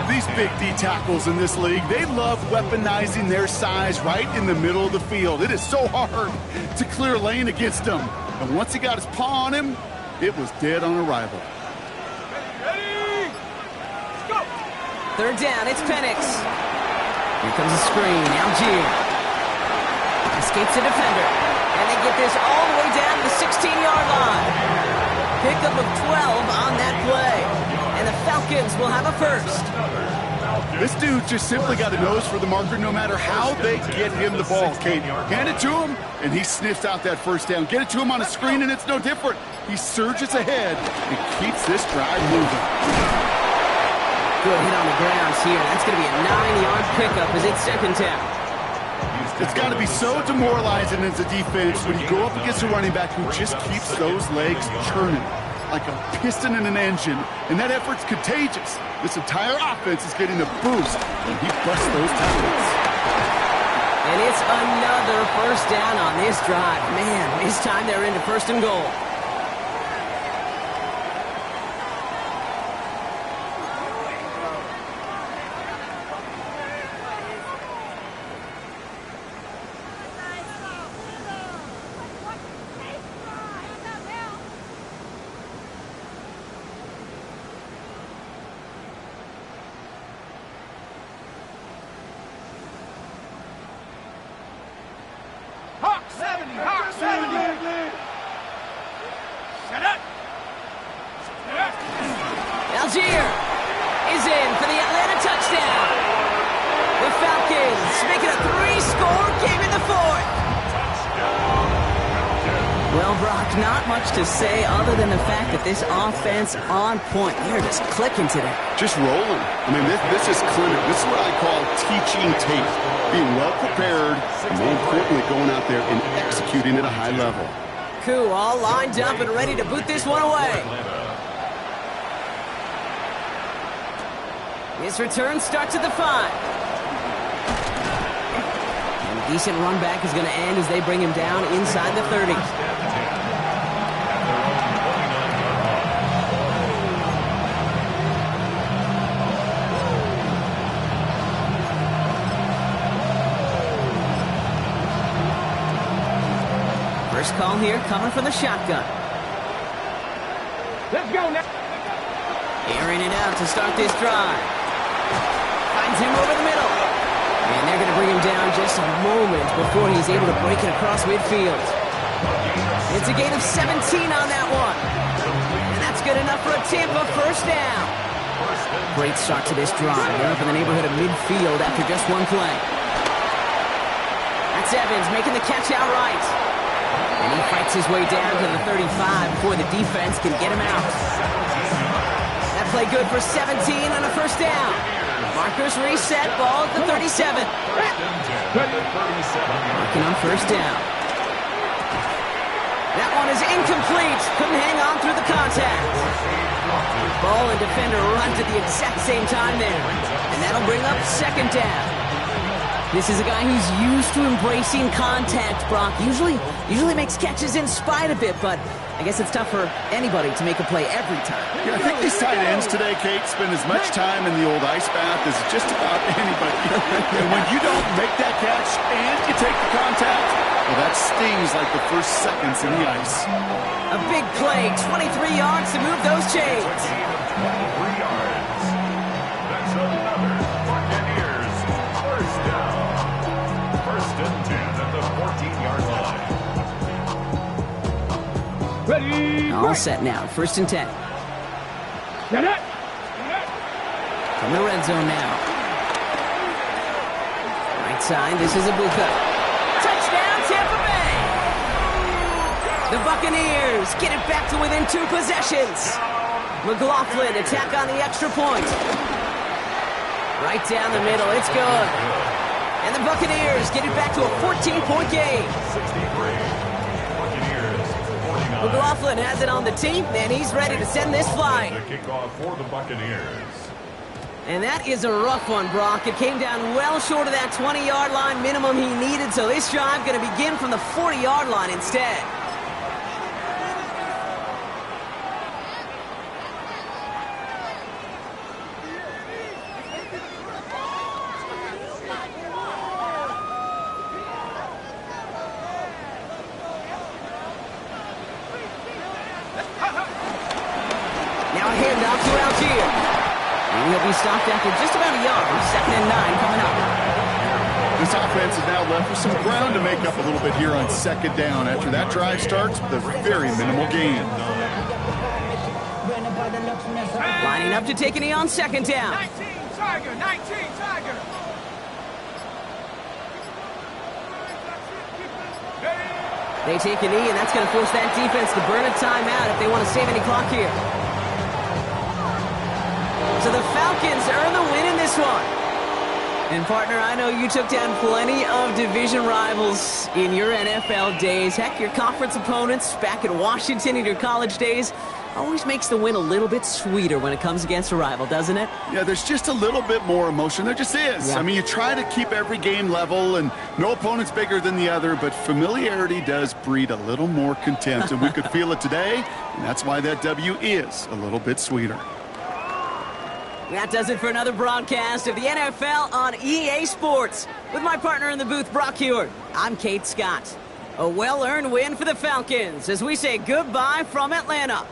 These big D tackles in this league, they love weaponizing their size right in the middle of the field. It is so hard to clear lane against them. And once he got his paw on him, it was dead on arrival. Ready? Let's go. Third down, it's Penix. Here comes a screen, Algier. Escapes the defender. And they get this all the way down to the 16-yard line. Pickup of 12 on that play. And the Falcons will have a first. This dude just simply got a nose for the marker no matter how they get him the ball, Kate. Hand it to him, and he sniffs out that first down. Get it to him on a screen, and it's no different. He surges ahead and keeps this drive moving. Good hit on the grounds here. That's going to be a 9-yard pickup as it's second down. It's got to be so demoralizing as a defense when you go up against a running back who just keeps those legs churning like a piston in an engine, and that effort's contagious. This entire offense is getting a boost when he busts those tackles. And it's another first down on this drive. Man, this time they're into first and goal. Algier is in for the Atlanta touchdown. The Falcons make it a 3-score game in the fourth. Well, Brock, not much to say other than the fact that this offense on point. They're just clicking today. Just rolling. I mean, this is clinic. This is what I call teaching tape. Being well prepared, and more importantly, going out there and executing at a high level. Cool, all lined up and ready to boot this one away. His return starts at the 5. And a decent run back is going to end as they bring him down inside the 30. First call here coming from the shotgun. Let's go now. Airing it out to start this drive. Finds him over the middle. And they're going to bring him down just a moment before he's able to break it across midfield. It's a gain of 17 on that one. And that's good enough for a Tampa first down. Great start to this drive. They're up in the neighborhood of midfield after just one play. That's Evans making the catch outright. And he fights his way down to the 35 before the defense can get him out. That play good for 17 on a first down. Markers reset, ball at the 37. Marking on first down. That one is incomplete. Couldn't hang on through the contact. Ball and defender runs at the exact same time there. And that'll bring up second down. This is a guy who's used to embracing contact, Brock. Usually makes catches in spite of it, but I guess it's tough for anybody to make a play every time. Yeah, I think these tight ends today, Kate, spend as much time in the old ice bath as just about anybody. And when you don't make that catch and you take the contact, well, that stings like the first seconds in the ice. A big play, 23 yards to move those chains. 23 yards. That's another Buccaneers first down. First and 10 at the 14-yard line. Ready. All set now, first and 10. Get it. From the red zone now. Right side, this is Ibuka. Touchdown, Tampa Bay! The Buccaneers get it back to within 2 possessions. McLaughlin attack on the extra point. Right down the middle, it's good. And the Buccaneers get it back to a 14-point game. 63. McLaughlin has it on the tee, and he's ready to send this flying. The kickoff for the Buccaneers. And that is a rough one, Brock. It came down well short of that 20-yard line minimum he needed, so this drive going to begin from the 40-yard line instead. Now a handoff to Algier. And he'll be stopped after just about a yard. Second and 9 coming up. This offense is now left with some ground to make up a little bit here on second down after that drive starts with a very minimal gain. Lining up to take a knee on second down. 19 Tiger. 19 Tiger. They take a knee, and that's going to force that defense to burn a timeout if they want to save any clock here. So the Falcons earn the win in this one. And partner, I know you took down plenty of division rivals in your NFL days. Heck, your conference opponents back in Washington in your college days. Always makes the win a little bit sweeter when it comes against a rival, doesn't it? Yeah, there's just a little bit more emotion. There just is. Yeah. I mean, you try to keep every game level, and no opponent's bigger than the other, but familiarity does breed a little more contempt, and we could feel it today, and that's why that W is a little bit sweeter. That does it for another broadcast of the NFL on EA Sports. With my partner in the booth, Brock Huard, I'm Kate Scott. A well-earned win for the Falcons as we say goodbye from Atlanta.